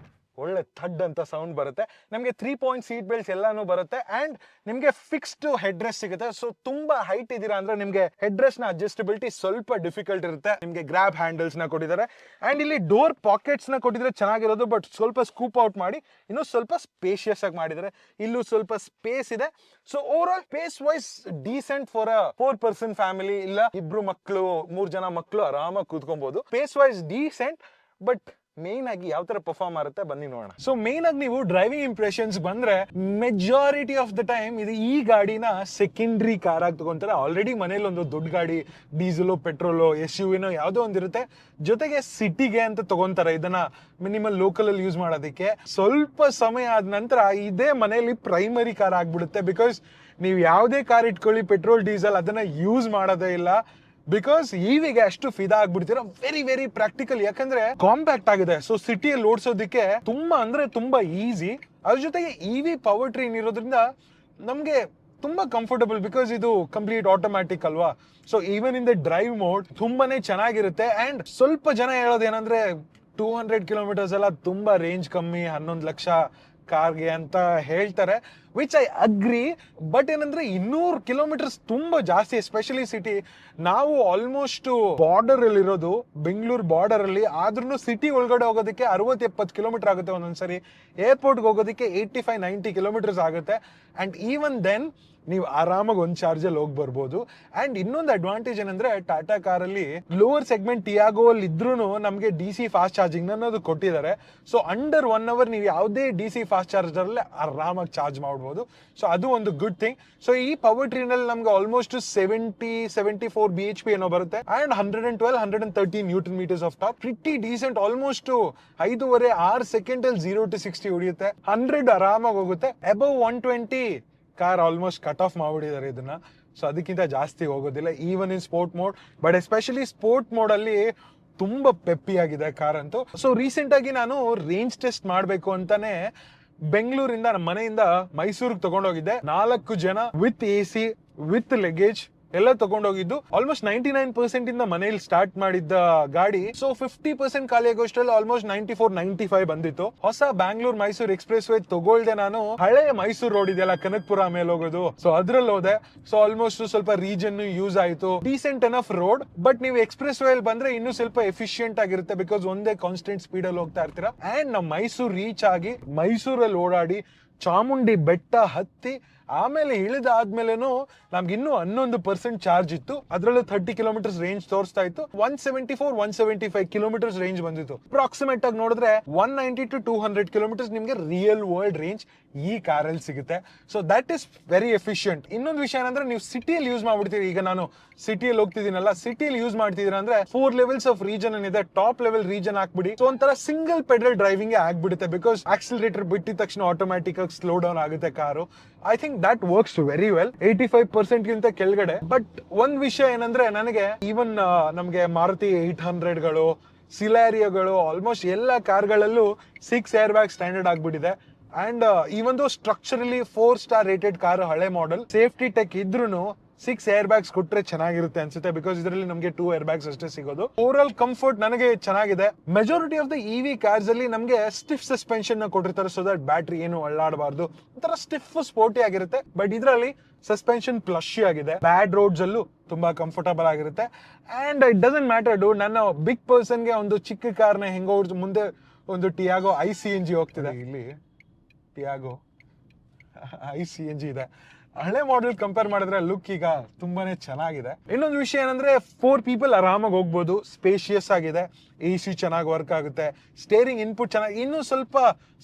ಒಳ್ಳೆ ಥಡ್ ಅಂತ ಸೌಂಡ್ ಬರುತ್ತೆ. ನಮಗೆ 3 ಪಾಯಿಂಟ್ ಸೀಟ್ ಬೆಲ್ಟ್ಸ್ ಎಲ್ಲಾನು ಬರುತ್ತೆ. ಅಂಡ್ ನಿಮ್ಗೆ ಫಿಕ್ಸ್ಡ್ ಹೆಡ್ ರೆಸ್ಟ್ ಸಿಗುತ್ತೆ. ಸೊ ತುಂಬಾ ಹೈಟ್ ಇದೀರಾ ಅಂದ್ರೆ ನಿಮ್ಗೆ ಹೆಡ್ ರೆಸ್ಟ್ ನ ಅಡ್ಜಸ್ಟಬಿಲಿಟಿ ಸ್ವಲ್ಪ ಡಿಫಿಕಲ್ಟ್ ಇರುತ್ತೆ. ನಿಮ್ಗೆ ಗ್ರಾಬ್ ಹ್ಯಾಂಡಲ್ಸ್ ನ ಕೊಟ್ಟಿದ್ದಾರೆ. ಅಂಡ್ ಇಲ್ಲಿ ಡೋರ್ ಪಾಕೆಟ್ಸ್ ನ ಕೊಟ್ಟಿದ್ರೆ ಚೆನ್ನಾಗಿರೋದು, ಬಟ್ ಸ್ವಲ್ಪ ಸ್ಕೂಪ್ ಔಟ್ ಮಾಡಿ ಇನ್ನೂ ಸ್ವಲ್ಪ ಸ್ಪೇಷಿಯಸ್ ಆಗಿ ಮಾಡಿದ್ದಾರೆ. ಇಲ್ಲೂ ಸ್ವಲ್ಪ ಸ್ಪೇಸ್ ಇದೆ. So overall space wise decent for a 4 person family, ಇಲ್ಲ 2 ಮಕ್ಕಳು 3 ಜನ ಮಕ್ಕಳು ಆರಾಮಾಗಿ ಕೂತ್ಕೊಬಹುದು. Space wise decent. But main ಆಗಿ ಯಾವ ತರ ಪರ್ಫಾರ್ಮ್ ಆಗುತ್ತೆ ಬನ್ನಿ ನೋಡೋಣ. ಸೊ ಮೇನ್ ಆಗಿ ನೀವು ಡ್ರೈವಿಂಗ್ ಇಂಪ್ರೆಷನ್ಸ್ ಬಂದ್ರೆ ಮೆಜಾರಿಟಿ ಆಫ್ ದ ಟೈಮ್ ಇದು ಈ ಗಾಡಿನ ಸೆಕೆಂಡ್ರಿ ಕಾರ್ ಆಗಿ ತಗೊಂತಾರೆ. ಆಲ್ರೆಡಿ ಮನೇಲಿ ಒಂದು ದೊಡ್ಡ ಗಾಡಿ, ಡೀಸೆಲೋ ಪೆಟ್ರೋಲೋ SUV ಯಾವುದೋ ಒಂದಿರುತ್ತೆ, ಜೊತೆಗೆ ಸಿಟಿಗೆ ಅಂತ ತಗೊಂತಾರೆ ಇದನ್ನ ಮಿನಿಮಲ್ ಲೋಕಲ್ ಅಲ್ಲಿ ಯೂಸ್ ಮಾಡೋದಕ್ಕೆ. ಸ್ವಲ್ಪ ಸಮಯ ಆದ ನಂತರ ಇದೇ ಮನೆಯಲ್ಲಿ ಪ್ರೈಮರಿ ಕಾರ್ ಆಗ್ಬಿಡುತ್ತೆ. ಬಿಕಾಸ್ ನೀವು ಯಾವುದೇ ಕಾರ್ ಇಟ್ಕೊಳ್ಳಿ, ಪೆಟ್ರೋಲ್ ಡೀಸೆಲ್ ಅದನ್ನ ಯೂಸ್ ಮಾಡೋದೇ ಇಲ್ಲ. ಬಿಕಾಸ್ EVಗೆ ಅಷ್ಟು ಫಿದಾ ಆಗ್ಬಿಡ್ತೀರ. ವೆರಿ ವೆರಿ ಪ್ರಾಕ್ಟಿಕಲ್, ಯಾಕಂದ್ರೆ ಕಾಂಪ್ಯಾಕ್ಟ್ ಆಗಿದೆ. ಸೊ ಸಿಟಿಯಲ್ಲಿ ಓಡಿಸೋದಕ್ಕೆ ತುಂಬಾ ಅಂದ್ರೆ ತುಂಬಾ ಈಸಿ. ಅದ್ರ ಜೊತೆಗೆ EV ಪವರ್ ಟ್ರೈನ್ ಇರೋದ್ರಿಂದ ನಮ್ಗೆ ತುಂಬಾ ಕಂಫರ್ಟಬಲ್, ಬಿಕಾಸ್ ಇದು ಕಂಪ್ಲೀಟ್ ಆಟೋಮ್ಯಾಟಿಕ್ ಅಲ್ವಾ. So even in the drive mode ತುಂಬಾನೇ ಚೆನ್ನಾಗಿರುತ್ತೆ. ಅಂಡ್ ಸ್ವಲ್ಪ ಜನ ಹೇಳೋದೇನಂದ್ರೆ 200 ಕಿಲೋಮೀಟರ್ಸ್ ಎಲ್ಲ ತುಂಬಾ ರೇಂಜ್ ಕಮ್ಮಿ, 11 ಲಕ್ಷ ಕಾರ್ಗೆ ಅಂತ ಹೇಳ್ತಾರೆ. Which I agree. ಬಟ್ ಏನಂದ್ರೆ 200 ಕಿಲೋಮೀಟರ್ಸ್ ತುಂಬಾ ಜಾಸ್ತಿ, ಎಸ್ಪೆಷಲಿ ಸಿಟಿ. ನಾವು ಆಲ್ಮೋಸ್ಟ್ ಬಾರ್ಡರ್ ಅಲ್ಲಿ ಇರೋದು, ಬೆಂಗಳೂರು ಬಾರ್ಡರ್ ಅಲ್ಲಿ, ಆದ್ರೂ ಸಿಟಿ ಒಳಗಡೆ ಹೋಗೋದಕ್ಕೆ 60-70 ಕಿಲೋಮೀಟರ್ ಆಗುತ್ತೆ ಒಂದೊಂದ್ಸರಿ. ಏರ್ಪೋರ್ಟ್ಗೆ ಹೋಗೋದಕ್ಕೆ 85-90 ಕಿಲೋಮೀಟರ್ಸ್ ಆಗುತ್ತೆ. ಅಂಡ್ ಈವನ್ ದೆನ್ ನೀವು ಆರಾಮಾಗಿ ಒಂದು ಚಾರ್ಜಲ್ಲಿ ಹೋಗಿ ಬರ್ಬೋದು. ಅಂಡ್ ಇನ್ನೊಂದು ಅಡ್ವಾಂಟೇಜ್ ಏನಂದ್ರೆ ಟಾಟಾ ಕಾರಲ್ಲಿ ಲೋವರ್ ಸೆಗ್ಮೆಂಟ್ ಟಿಯಾಗೋ ಅಲ್ಲಿ ಇದ್ರೂ ನಮಗೆ DC ಫಾಸ್ಟ್ ಚಾರ್ಜಿಂಗ್ ಅನ್ನೋದು ಕೊಟ್ಟಿದ್ದಾರೆ. ಸೊ ಅಂಡರ್ 1 hour ನೀವು ಯಾವುದೇ DC ಫಾಸ್ಟ್ ಚಾರ್ಜರ್ ಅಲ್ಲಿ ಆರಾಮಾಗಿ ಚಾರ್ಜ್ ಮಾಡ್ಬೋದು. ಸೊ ಅದು ಒಂದು ಗುಡ್ ಥಿಂಗ್. ಸೊ ಈ ಪವರ್ ಟ್ರೈನ್ ಅಲ್ಲಿ ನಮ್ಗೆ ಆಲ್ಮೋಸ್ಟ್ 74 BHP ಏನೋ ಬರುತ್ತೆ. And 112-113 newton metres of top, pretty decent. Almost 5.5-6 second ಅಲ್ಲಿ 0 to 60 ಹೊಡಿಯುತ್ತೆ. 100 ಆರಾಮಾಗಿ ಹೋಗುತ್ತೆ. Above 120 car almost cut off ಮಾಡ್ಬಿಟ್ಟಿದ್ದಾರೆ ಇದನ್ನ. ಸೊ ಅದಕ್ಕಿಂತ ಜಾಸ್ತಿ ಹೋಗೋದಿಲ್ಲ even in sport mode. But especially sport mode ಅಲ್ಲಿ ತುಂಬಾ ಪೆಪ್ಪಿ ಆಗಿದೆ ಕಾರ್ ಅಂತೂ. ಸೊ ರೀಸೆಂಟ್ ಆಗಿ ನಾನು ರೇಂಜ್ ಟೆಸ್ಟ್ ಮಾಡ್ಬೇಕು ಅಂತಾನೆ ಬೆಂಗಳೂರಿಂದ, ನಮ್ಮ ಮನೆಯಿಂದ ಮೈಸೂರಿಗೆ ತಗೊಂಡೋಗಿದ್ದೆ. 4 ಜನ ವಿತ್ AC ವಿತ್ ಲಗೇಜ್ ಎಲ್ಲ ತಗೊಂಡೋಗಿದ್ದು. ಆಲ್ಮೋಸ್ಟ್ 99% ಇಂದ ಮನೇಲಿ ಸ್ಟಾರ್ಟ್ ಮಾಡಿದ್ದ ಗಾಡಿ ಸೊ 50% ಖಾಲಿ ಆಗೋಷ್ಟರಲ್ಲಿ ಆಲ್ಮೋಸ್ಟ್ 94-95 ಬಂದಿತ್ತು. ಹೊಸ ಬ್ಯಾಂಗ್ಳೂರ್ ಮೈಸೂರು ಎಕ್ಸ್ಪ್ರೆಸ್ ವೇ ತಗೊಳ್ದೆ ನಾನು. ಹಳೆ ಮೈಸೂರು ರೋಡ್ ಇದೆಯಲ್ಲ, ಕನಕಪುರ ಮೇಲೆ ಹೋಗೋದು, ಸೊ ಅದ್ರಲ್ಲಿ ಹೋದೆ. ಸೊ ಆಲ್ಮೋಸ್ಟ್ ಸ್ವಲ್ಪ ರೀಜನ್ ಯೂಸ್ ಆಯ್ತು. Decent enough road. ಬಟ್ ನೀವು ಎಕ್ಸ್ಪ್ರೆಸ್ ವೇ ಅಲ್ಲಿ ಬಂದ್ರೆ ಇನ್ನೂ ಸ್ವಲ್ಪ ಎಫಿಷಿಯಂಟ್ ಆಗಿರುತ್ತೆ, ಬಿಕಾಸ್ ಒಂದೇ ಕಾನ್ಸ್ಟೆಂಟ್ ಸ್ಪೀಡ್ ಅಲ್ಲಿ ಹೋಗ್ತಾ ಇರ್ತೀರಾ. ಅಂಡ್ ನಾವು ಮೈಸೂರು ರೀಚ್ ಆಗಿ ಮೈಸೂರಲ್ಲಿ ಓಡಾಡಿ ಚಾಮುಂಡಿ ಬೆಟ್ಟ ಹತ್ತಿ ಆಮೇಲೆ ಇಳಿದಾದ್ಮೇಲೆನು ನಮ್ಗೆ ಇನ್ನೂ 11% ಚಾರ್ಜ್ ಇತ್ತು. ಅದರಲ್ಲೂ 30 ಕಿಲೋಮೀಟರ್ಸ್ ರೇಂಜ್ ತೋರಿಸ್ತಾ ಇತ್ತು. 174-175 ಕಿಲೋಮೀಟರ್ಸ್ ರೇಂಜ್ ಬಂದಿತ್ತು. ಅಪ್ರಾಕ್ಸಿಮೇಟ್ ಆಗಿ ನೋಡಿದ್ರೆ 190-200 ಕಿಲೋಮೀಟರ್ಸ್ ನಿಮ್ಗೆ ರಿಯಲ್ ವರ್ಲ್ಡ್ ರೇಂಜ್ ಈ ಕಾರಲ್ಲಿ ಸಿಗುತ್ತೆ. So that is very efficient. ಇನ್ನೊಂದು ವಿಷಯ ಏನಂದ್ರೆ ನೀವು ಸಿಟಿಯಲ್ಲಿ ಯೂಸ್ ಮಾಡ್ಬಿಡ್ತೀರಿ. ಈಗ ನಾನು ಸಿಟಿಯಲ್ಲಿ ಹೋಗ್ತಿದ್ದೀನಲ್ಲ, ಸಿಟಿಯಲ್ಲಿ ಯೂಸ್ ಮಾಡ್ತಿದ್ದೀರಾ ಅಂದ್ರೆ 4 ಲೆವೆಲ್ಸ್ ಆಫ್ ರೀಜನ್ ಏನಿದೆ, ಟಾಪ್ ಲೆವೆಲ್ ರೀಜನ್ ಹಾಕ್ಬಿಡಿ. ಸೊ ಒಂಥರ ಸಿಂಗಲ್ ಪೆಡಲ್ ಡ್ರೈವಿಂಗ್ ಆಗ್ಬಿಡುತ್ತೆ, ಬಿಕಾಸ್ ಆಕ್ಸಿಲರೇಟರ್ ಬಿಟ್ಟಿದ ತಕ್ಷಣ ಆಟೋಮ್ಯಾಟಿಕ್ ಆಗಿ ಸ್ಲೋ ಡೌನ್ ಆಗುತ್ತೆ car. I think that works very well. 85% ಗಿಂತ ಕೆಳಗಡೆ. ಬಟ್ ಒಂದ್ ವಿಷಯ ಏನಂದ್ರೆ, ನನಗೆ ಈವನ್ ನಮ್ಗೆ ಮಾರುತಿ 800ಗಳು, ಸಿಲಾರಿಯೋಗಳು, ಆಲ್ಮೋಸ್ಟ್ ಎಲ್ಲ ಕಾರ್ಗಳಲ್ಲೂ 6 ಏರ್ ಬ್ಯಾಗ್ ಸ್ಟ್ಯಾಂಡರ್ಡ್ ಆಗ್ಬಿಟ್ಟಿದೆ. And even though structurally 4 star rated car, ಹಳೆ ಮಾಡೆಲ್, ಸೇಫ್ಟಿ ಟೆಕ್ ಇದ್ರೂ 6 ಏರ್ ಬ್ಯಾಗ್ಸ್ ಕೊಟ್ರೆ ಚೆನ್ನಾಗಿರುತ್ತೆ ಅನ್ಸುತ್ತೆ, ಬಿಕಾಸ್ ಇದರಲ್ಲಿ ನಮಗೆ 2 ಏರ್ ಬ್ಯಾಗ್ಸ್ ಅಷ್ಟೇ ಸಿಗೋದು. ಓವರ್ ಆಲ್ ಕಂಫರ್ಟ್ ನನಗೆ ಚೆನ್ನಾಗಿದೆ. Majority of the EV cars ಅಲ್ಲಿ ನಮಗೆ ಸ್ಟಿಫ್ ಸಸ್ಪೆನ್ಷನ್ ಕೊಟ್ಟಿರ್ತಾರೆ, ಸೊ ದಟ್ ಬ್ಯಾಟ್ರಿ ಏನು ಅಳ್ಳಾಡಬಾರ್ದು, ಒಂಥರ ಸ್ಟಿಫ್ ಸ್ಪೋರ್ಟಿ ಆಗಿರುತ್ತೆ. ಬಟ್ ಇದರಲ್ಲಿ ಸಸ್ಪೆನ್ಷನ್ ಪ್ಲಶಿ ಆಗಿದೆ. ಬ್ಯಾಡ್ ರೋಡ್ಸ್ ಅಲ್ಲೂ ತುಂಬಾ ಕಂಫರ್ಟಬಲ್ ಆಗಿರುತ್ತೆ. And it doesn't matter do, ನನ್ನ ಬಿಗ್ ಪರ್ಸನ್ಗೆ ಒಂದು ಚಿಕ್ಕ ಕಾರ್ನ ಹೆಂಗೋ ಮುಂದೆ ಒಂದು ಟಿಯಾಗೋ ICNG ಹೋಗ್ತಿದೆ. ಇಲ್ಲಿ ಟಿಯಾಗೋ ICNG ಇದೆ. ಹಳೆ ಮಾಡೆಲ್ ಕಂಪೇರ್ ಮಾಡಿದ್ರೆ ಲುಕ್ ಈಗ ತುಂಬಾನೇ ಚೆನ್ನಾಗಿದೆ. ಇನ್ನೊಂದು ವಿಷಯ ಏನಂದ್ರೆ 4 people ಆರಾಮಾಗಿ ಹೋಗ್ಬೋದು. ಸ್ಪೇಷಿಯಸ್ ಆಗಿದೆ, AC ಚೆನ್ನಾಗಿ ವರ್ಕ್ ಆಗುತ್ತೆ, ಸ್ಟೇರಿಂಗ್ ಇನ್ಪುಟ್ ಚೆನ್ನಾಗಿ, ಇನ್ನೂ ಸ್ವಲ್ಪ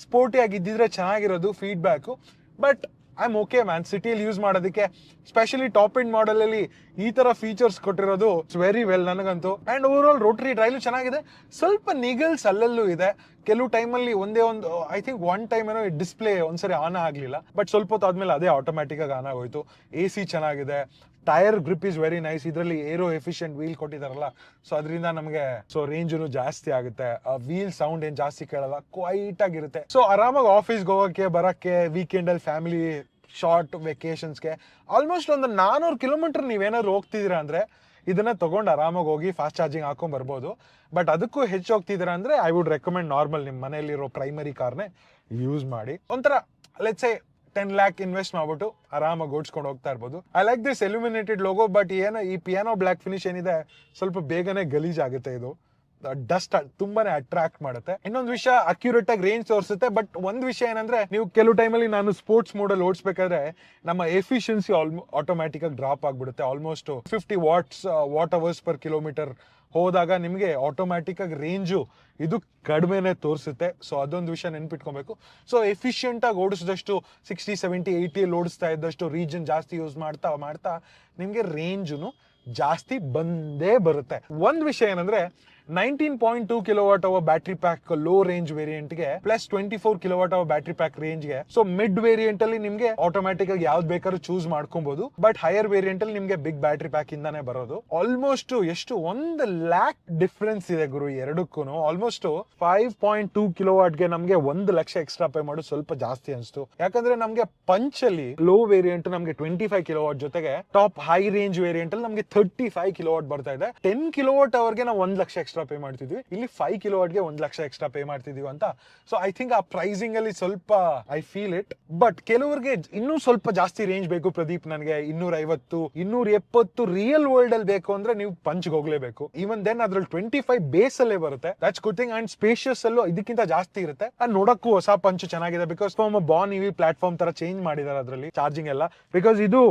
ಸ್ಪೋರ್ಟಿ ಆಗಿದ್ದಿದ್ರೆ ಚೆನ್ನಾಗಿರೋದು feedback. But I am okay man, ಸಿಟಿಯಲ್ಲಿ ಯೂಸ್ ಮಾಡೋದಕ್ಕೆ. ಸ್ಪೆಷಲಿ ಟಾಪ್ ಎಂಡ್ ಮಾಡೆಲ್ ಅಲ್ಲಿ ಈ ತರ ಫೀಚರ್ಸ್ ಕೊಟ್ಟಿರೋದು ಇಟ್ಸ್ ವೆರಿ ವೆಲ್ ನನಗಂತೂ. And over all Rotary drive ಚೆನ್ನಾಗಿದೆ. ಸ್ವಲ್ಪ ನಿಗಲ್ಸ್ ಅಲ್ಲಲ್ಲೂ ಇದೆ. ಕೆಲವು ಟೈಮಲ್ಲಿ ಒಂದೇ ಒಂದು, ಐ ಥಿಂಕ್ 1 ಟೈಮ್ ಏನೋ ಡಿಸ್ಪ್ಲೇ ಒಂದ್ಸರಿ ಆನ್ ಆಗ್ಲಿಲ್ಲ, ಬಟ್ ಸ್ವಲ್ಪ ಹೊತ್ತು ಆದ್ಮೇಲೆ ಅದೇ ಆಟೋಮ್ಯಾಟಿಕ್ ಆಗಿ ಆನ್ ಆಗೋಯ್ತು. AC ಚೆನ್ನಾಗಿದೆ. Tyre grip is very nice. ಇದರಲ್ಲಿ ಏರೋ ಎಫಿಷಿಯಂಟ್ ವೀಲ್ ಕೊಟ್ಟಿದಾರಲ್ಲ, ಸೊ ಅದರಿಂದ ನಮಗೆ ಸೊ ರೇಂಜ್ ಜಾಸ್ತಿ ಆಗುತ್ತೆ. ವೀಲ್ ಸೌಂಡ್ ಏನ್ ಜಾಸ್ತಿ ಕೇಳಲ್ಲ, ಕ್ವೈಟ್ ಆಗಿರುತ್ತೆ. ಸೊ ಆರಾಮಾಗಿ ಆಫೀಸ್ಗೆ ಹೋಗಕ್ಕೆ ಬರಕ್ಕೆ, ವೀಕೆಂಡ್ ಅಲ್ಲಿ ಫ್ಯಾಮಿಲಿ ಶಾರ್ಟ್ ವೆಕೇಶನ್ಸ್ಗೆ ಆಲ್ಮೋಸ್ಟ್ ಒಂದು 400 ಕಿಲೋಮೀಟರ್ ನೀವೇನಾದ್ರು ಹೋಗ್ತಿದ್ದೀರಾ ಅಂದ್ರೆ ಇದನ್ನ ತಗೊಂಡು ಆರಾಮಾಗಿ ಹೋಗಿ ಫಾಸ್ಟ್ ಚಾರ್ಜಿಂಗ್ ಹಾಕೊಂಡ್ ಬರ್ಬೋದು. ಬಟ್ ಅದಕ್ಕೂ ಹೆಚ್ಚು ಹೋಗ್ತಿದ್ದೀರಾ ಅಂದ್ರೆ ಐ ವುಡ್ ರೆಕಮೆಂಡ್ ನಾರ್ಮಲ್ ನಿಮ್ಮ ಮನೆಯಲ್ಲಿರೋ ಪ್ರೈಮರಿ ಕಾರ್ನೇ ಯೂಸ್ ಮಾಡಿ. ಒಂಥರ ಲೆಟ್ಸ್ ಸೇ 10 lakh ಇನ್ವೆಸ್ಟ್ ಮಾಡ್ಬಿಟ್ಟು ಆರಾಮಾಗಿ ಓಡಿಸ್ಕೊಂಡು ಹೋಗ್ತಾ ಇರ್ಬೋದು. I like this illuminated logo. But ಏನೋ ಈ ಪಿಯಾನೋ ಬ್ಲಾಕ್ ಫಿನಿಶ್ ಏನಿದೆ ಸ್ವಲ್ಪ ಬೇಗನೆ ಗಲೀಜ್ ಆಗುತ್ತೆ. ಇದು ಡಸ್ಟ್ ತುಂಬಾನೇ ಅಟ್ರಾಕ್ಟ್ ಮಾಡುತ್ತೆ. ಇನ್ನೊಂದು ವಿಷಯ, ಅಕ್ಯುರೇಟ್ ಆಗಿ ರೇಂಜ್ ತೋರಿಸುತ್ತೆ. ಬಟ್ ಒಂದ್ ವಿಷಯ ಏನಂದ್ರೆ, ನೀವು ಕೆಲವು ಟೈಮಲ್ಲಿ ನಾನು ಸ್ಪೋರ್ಟ್ಸ್ ಮೋಡಲ್ಲಿ ಓಡಿಸ್ಬೇಕಾದ್ರೆ ನಮ್ಮ ಎಫಿಷಿಯನ್ಸಿ ಆಟೋಮ್ಯಾಟಿಕ್ ಆಗಿ ಡ್ರಾಪ್ ಆಗ್ಬಿಡುತ್ತೆ. Almost 50 what hours per kilometre ಹೋದಾಗ ನಿಮಗೆ ಆಟೋಮ್ಯಾಟಿಕ್ ಆಗಿ ರೇಂಜು ಇದು ಕಡಿಮೆನೆ ತೋರಿಸುತ್ತೆ. ಸೊ ಅದೊಂದು ವಿಷಯ ನೆನ್ಪಿಟ್ಕೊಬೇಕು. ಸೊ ಎಫಿಷಿಯಂಟ್ ಆಗಿ ಓಡಿಸಿದಷ್ಟು 60, 70, 80 ಓಡಿಸ್ತಾ ಇದ್ದಷ್ಟು ರೀಜನ್ ಜಾಸ್ತಿ ಯೂಸ್ ಮಾಡ್ತಾ ಮಾಡ್ತಾ ನಿಮ್ಗೆ ರೇಂಜುನು ಜಾಸ್ತಿ ಬಂದೇ ಬರುತ್ತೆ. ಒಂದ್ ವಿಷಯ ಏನಂದ್ರೆ 19.2 kilowatt hour battery pack low range variant ಗೆ plus 24 kilowatt hour battery pack range ಗೆ. ಸೊ ಮಿಡ್ ವೇರಿಯಂಟ್ ಅಲ್ಲಿ ನಿಮ್ಗೆ ಆಟೋಮ್ಯಾಟಿಕ್ ಆಗಿ ಯಾವ್ದು ಬೇಕಾದ್ರೂ ಚೂಸ್ ಮಾಡ್ಕೊಬಹುದು. ಬಟ್ ಹೈಯರ್ ವೇರಿಯಂಟ್ ಅಲ್ಲಿ ನಿಮ್ಗೆ ಬಿಗ್ ಬ್ಯಾಟ್ರಿ ಪ್ಯಾಕ್ ಇಂದಾನೆ ಬರೋದು. ಆಲ್ಮೋಸ್ಟ್ ಎಷ್ಟು 1 lakh ಡಿಫ್ರೆನ್ಸ್ ಇದೆ ಗುರು ಎರಡಕ್ಕೂ. ಆಲ್ಮೋಸ್ಟ್ 5.2 ಕಿಲೋವಾಟ್ ಗೆ ನಮ್ಗೆ 1 ಲಕ್ಷ ಎಕ್ಸ್ಟ್ರಾ ಪೇ ಮಾಡೋದು ಸ್ವಲ್ಪ ಜಾಸ್ತಿ ಅನ್ಸ್ತು. ಯಾಕಂದ್ರೆ ನಮ್ಗೆ ಪಂಚ್ ಅಲ್ಲಿ ಲೋ ವೇರಿಯಂಟ್ ನಮ್ಗೆ 25 ಕಿಲೋವಾಟ್ ಜೊತೆಗೆ ಟಾಪ್ ಹೈ ರೇಂಜ್ ವೇರಿಯಂಟ್ ಅಲ್ಲಿ ನಮ್ಗೆ 35 ಕಿಲೋವಾಟ್ ಬರ್ತಾ ಇದೆ. 10 ಕಿಲೋವಾಟ್ ಅವರ್ಗೆ ನಾವು 1 ಲಕ್ಷ ಎಕ್ಸ್ಟ್ರಾ ಎಕ್ಸ್ಟ್ರಾ ಪೇ ಮಾಡ್ತಿದ್ವಿ, ಇಲ್ಲಿ 5 ಕಿಲೋವಾಟ್ಗೆ 1 ಲಕ್ಷ ಎಕ್ಸ್ಟ್ರಾ ಪೇ ಮಾಡ್ತಿದೀವಿ ಅಂತ. ಸೊ ಐ ಥಿಂಕ್ ಆ ಪ್ರೈಸಿಂಗ್ ಅಲ್ಲಿ ಸ್ವಲ್ಪ ಐ ಫೀಲ್ ಇಟ್. ಬಟ್ ಕೆಲವರಿಗೆ ಇನ್ನೂ ಸ್ವಲ್ಪ ಜಾಸ್ತಿ ರೇಂಜ್ ಬೇಕು ಪ್ರದೀಪ್, ನನಗೆ 250 270 ರಿಯಲ್ ವರ್ಲ್ಡ್ ಅಲ್ಲಿ ಬೇಕು ಅಂದ್ರೆ ನೀವು ಪಂಚ್ಗೆ ಹೋಗ್ಲೇಬೇಕು. ಈವನ್ ದೆನ್ ಅದ್ರಲ್ಲಿ 25 ಬೇಸ್ ಅಲ್ಲೇ ಬರುತ್ತೆ, that's good thing. And spacious ಅಲ್ಲೂ ಇದಕ್ಕಿಂತ ಜಾಸ್ತಿ ಇರುತ್ತೆ. ಅಂಡ್ ನೋಡಕ್ಕೂ ಹೊಸ ಪಂಚ್ ಚೆನ್ನಾಗಿದೆ, ಬಿಕಾಸ್ ಬಾನ್ ಇವಿ ಪ್ಲಾಟ್ಫಾರ್ಮ್ ತರ ಚೇಂಜ್ ಮಾಡಿದ್ದಾರೆ ಅದರಲ್ಲಿ ಚಾರ್ಜಿಂಗ್ ಎಲ್ಲ. ಬಿಕಾಸ್ ಇದು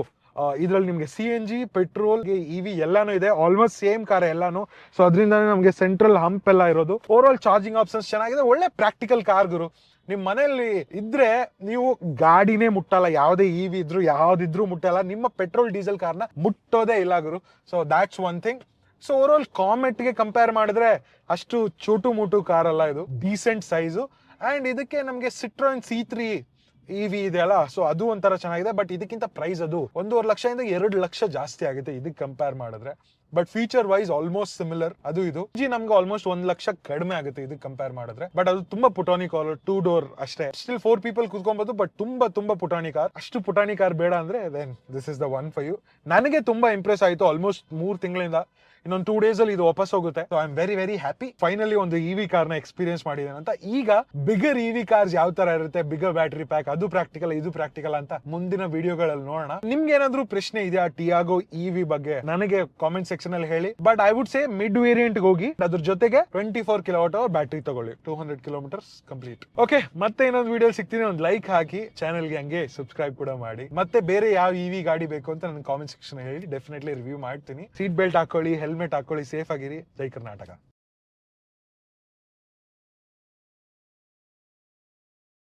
ಇದ್ರಲ್ಲಿ ನಿಮ್ಗೆ CNG, ಪೆಟ್ರೋಲ್, EV ಎಲ್ಲಾನು ಇದೆ, ಆಲ್ಮೋಸ್ಟ್ ಸೇಮ್ ಕಾರ್ ಎಲ್ಲಾನು. ಸೊ ಅದರಿಂದ ನಮಗೆ ಸೆಂಟ್ರಲ್ ಹಂಪ್ ಎಲ್ಲ ಇರೋದು. ಓವರ್ ಆಲ್ ಚಾರ್ಜಿಂಗ್ ಆಪ್ಷನ್ಸ್ ಚೆನ್ನಾಗಿದೆ, ಒಳ್ಳೆ ಪ್ರಾಕ್ಟಿಕಲ್ ಕಾರ್ ಗುರು. ನಿಮ್ ಮನೆಯಲ್ಲಿ ಇದ್ರೆ ನೀವು ಗಾಡಿನೇ ಮುಟ್ಟಲ್ಲ, ಯಾವುದೇ EV ಇದ್ರು ಯಾವ್ದಿದ್ರು ಮುಟ್ಟಲ್ಲ, ನಿಮ್ಮ ಪೆಟ್ರೋಲ್ ಡೀಸೆಲ್ ಕಾರ್ನ ಮುಟ್ಟೋದೇ ಇಲ್ಲ ಗುರು. So that's one thing. So overall ಕಾಮೆಟ್ಗೆ ಕಂಪೇರ್ ಮಾಡಿದ್ರೆ ಅಷ್ಟು ಚೋಟು ಮೂಟು ಕಾರ್ ಅಲ್ಲ, ಇದು ಡೀಸೆಂಟ್ ಸೈಜು. ಅಂಡ್ ಇದಕ್ಕೆ ನಮ್ಗೆ ಸಿಟ್ರೋನ್ C3 EV ಇದೆ ಅಲ್ಲ, ಸೊ ಅದು ಒಂಥರ ಚೆನ್ನಾಗಿದೆ. ಬಟ್ ಇದಕ್ಕಿಂತ ಪ್ರೈಸ್ ಅದು 1.5 ಲಕ್ಷದಿಂದ 2 ಲಕ್ಷ ಜಾಸ್ತಿ ಆಗುತ್ತೆ ಇದಕ್ಕೆ ಕಂಪೇರ್ ಮಾಡಿದ್ರೆ. But feature wise almost similar. ಅದು ಇದು ನಮ್ಗೆ ಆಲ್ಮೋಸ್ಟ್ 1 ಲಕ್ಷ ಕಡಿಮೆ ಆಗುತ್ತೆ ಇದಕ್ಕೆ ಕಂಪೇರ್ ಮಾಡಿದ್ರೆ. ಬಟ್ ಅದು ತುಂಬಾ ಪುಟಾಣಿ ಕಾರ್, 2 ಡೋರ್ ಅಷ್ಟೇ. ಸ್ಟಿಲ್ 4 ಪೀಪಲ್ ಕೂತ್ಕೊಬಹುದು, ಬಟ್ ತುಂಬಾ ಪುಟಾಣಿ ಕಾರ್. ಅಷ್ಟು ಪುಟಾಣಿ ಕಾರ್ ಬೇಡ ಅಂದ್ರೆ then this is the one for you. ನನಗೆ ತುಂಬಾ ಇಂಪ್ರೆಸ್ ಆಯ್ತು ಆಲ್ಮೋಸ್ಟ್ 3 ತಿಂಗಳಿಂದ. ಇನ್ನೊಂದು 2 ಡೇಸ್ ಅಲ್ಲಿ ಇದು ವಾಪಸ್ ಹೋಗುತ್ತೆ. So I am very very happy. Finally ಒಂದು EV ಕಾರ್ ನ ಎಕ್ಸ್ಪೀರಿಯನ್ಸ್ ಮಾಡಿದ್ದೇನೆ ಅಂತ. ಈಗ ಬಿಗರ್ EV ಕಾರ್ಸ್ ಯಾವ ತರ ಇರುತ್ತೆ, ಬಿಗರ್ ಬ್ಯಾಟರಿ ಪ್ಯಾಕ್, ಅದು ಪ್ರಾಕ್ಟಿಕಲ್ ಇದು ಪ್ರಾಕ್ಟಿಕಲ್ ಅಂತ ಮುಂದಿನ ವಿಡಿಯೋಗಳಲ್ಲಿ ನೋಡೋಣ. ನಿಮ್ಗೆ ಏನಾದ್ರೂ ಪ್ರಶ್ನೆ ಇದೆಯಾ ಟಿಯಾಗೋ EV ಬಗ್ಗೆ, ನನಗೆ ಕಾಮೆಂಟ್ ಸೆಕ್ಷನ್ ಅಲ್ಲಿ ಹೇಳಿ. But I would say mid variant ಹೋಗಿ ಅದ್ರ ಜೊತೆಗೆ 24 kWh ಬ್ಯಾಟರಿ ತಗೊಳ್ಳಿ, 200 ಕಿಲೋಮೀಟರ್ಸ್ ಕಂಪ್ಲೀಟ್. ಓಕೆ, ಮತ್ತೆ ಇನ್ನೊಂದು ವಿಡಿಯೋ ಸಿಗ್ತೀನಿ. ಒಂದು ಲೈಕ್ ಹಾಕಿ, ಚಾನೆಲ್ಗೆ ಹಂಗೆ ಸಬ್ಸ್ಕ್ರೈಬ್ ಕೂಡ ಮಾಡಿ. ಮತ್ತೆ ಬೇರೆ ಯಾವ EV ಗಾಡಿ ಬೇಕು ಅಂತ ನನ್ನ ಕಾಮೆಂಟ್ ಸೆಕ್ಷನ್ ಹೇಳಿ, ಡೆಫಿನೆಟ್ಲಿ ರಿವ್ಯೂ ಮಾಡ್ತೀನಿ. ಸೀಟ್ ಬೆಲ್ಟ್ ಹಾಕೊಳ್ಳಿ, ಹೆಲ್ಮೆಟ್ ಹಾಕೊಳ್ಳಿ, ಸೇಫ್ ಆಗಿರಿ. ಜೈ ಕರ್ನಾಟಕ.